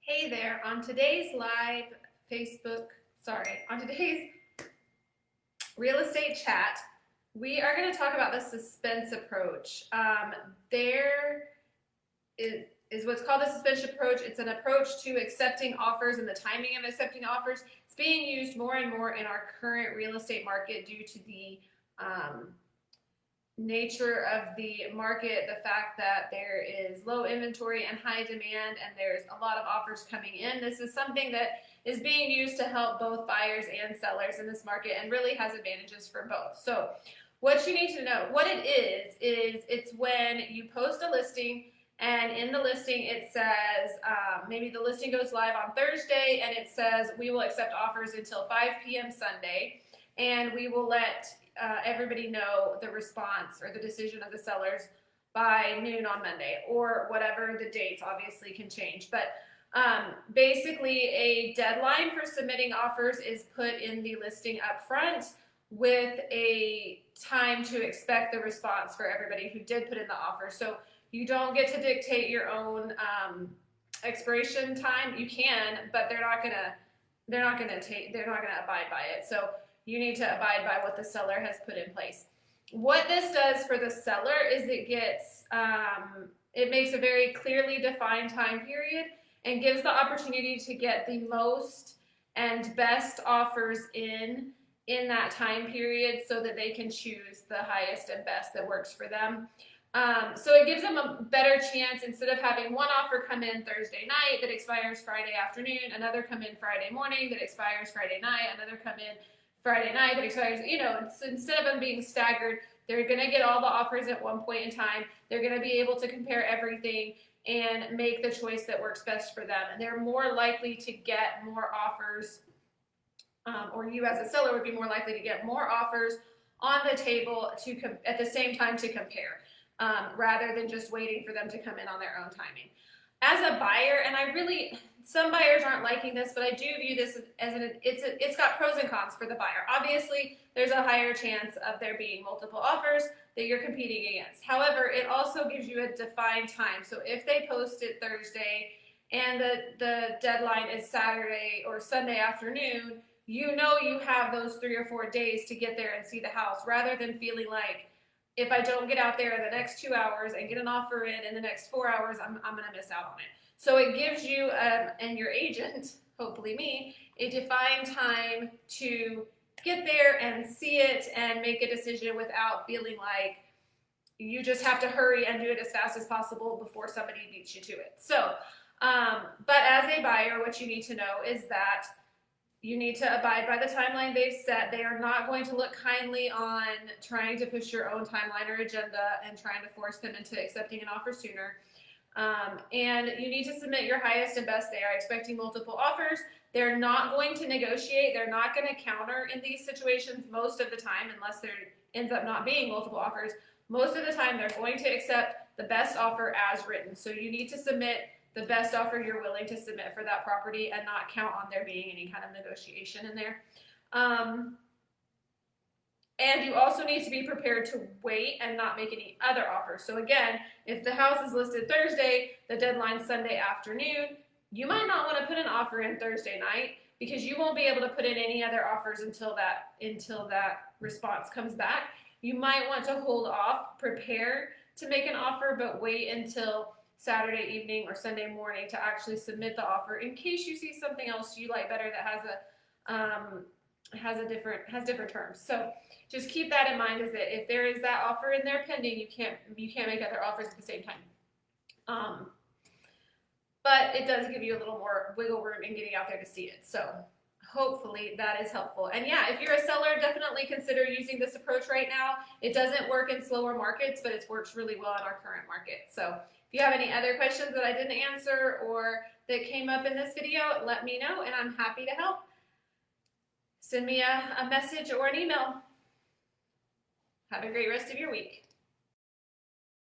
Hey there, on today's live on today's real estate chat, we are going to talk about the suspense approach. There is what's called the suspense approach. It's an approach to accepting offers and the timing of accepting offers. It's being used more and more in our current real estate market due to the nature of the market, the fact that there is low inventory and high demand and there's a lot of offers coming in. This is something that is being used to help both buyers and sellers in this market and really has advantages for both. So what you need to know, what it is it's when you post a listing and in the listing it says, maybe the listing goes live on Thursday and it says we will accept offers until 5 p.m. Sunday and we will let everybody know the response or the decision of the sellers by noon on Monday or whatever the dates obviously can change. But basically a deadline for submitting offers is put in the listing up front with a time to expect the response for everybody who did put in the offer. So you don't get to dictate your own expiration time. You can, but they're not gonna abide by it. So you need to abide by what the seller has put in place. What this does for the seller is it makes a very clearly defined time period and gives the opportunity to get the most and best offers in that time period so that they can choose the highest and best that works for them. So it gives them a better chance instead of having one offer come in Thursday night that expires Friday afternoon, another come in Friday morning that expires Friday night, another come in Friday night that expires, so instead of them being staggered, they're going to get all the offers at one point in time. They're going to be able to compare everything and make the choice that works best for them. And they're more likely to get more offers, or you as a seller would be more likely to get more offers on the table at the same time to compare, rather than just waiting for them to come in on their own timing. As a buyer, and some buyers aren't liking this, but I do view this as it's got pros and cons for the buyer. Obviously, there's a higher chance of there being multiple offers that you're competing against. However, it also gives you a defined time. So if they post it Thursday and the deadline is Saturday or Sunday afternoon, you have those 3 or 4 days to get there and see the house, rather than feeling like, if I don't get out there in the next 2 hours and get an offer in the next 4 hours, I'm going to miss out on it. So it gives you and your agent, hopefully me, a defined time to get there and see it and make a decision without feeling like you just have to hurry and do it as fast as possible before somebody beats you to it. So, but as a buyer, what you need to know is that you need to abide by the timeline they've set. They are not going to look kindly on trying to push your own timeline or agenda and trying to force them into accepting an offer sooner. And you need to submit your highest and best. They are expecting multiple offers. They're not going to negotiate. They're not going to counter in these situations most of the time, unless there ends up not being multiple offers. Most of the time, they're going to accept the best offer as written. So you need to submit the best offer you're willing to submit for that property and not count on there being any kind of negotiation in there. And you also need to be prepared to wait and not make any other offers. So again, if the house is listed Thursday, the deadline's Sunday afternoon, you might not want to put an offer in Thursday night because you won't be able to put in any other offers until that response comes back. You might want to hold off, prepare to make an offer, but wait until Saturday evening or Sunday morning to actually submit the offer in case you see something else you like better that has different terms. So just keep that in mind, is that if there is that offer in there pending, you can't make other offers at the same time. But it does give you a little more wiggle room in getting out there to see it. So hopefully that is helpful. And yeah, if you're a seller, definitely consider using this approach right now. It doesn't work in slower markets, but it works really well in our current market. So if you have any other questions that I didn't answer or that came up in this video, let me know and I'm happy to help. Send me a message or an email. Have a great rest of your week.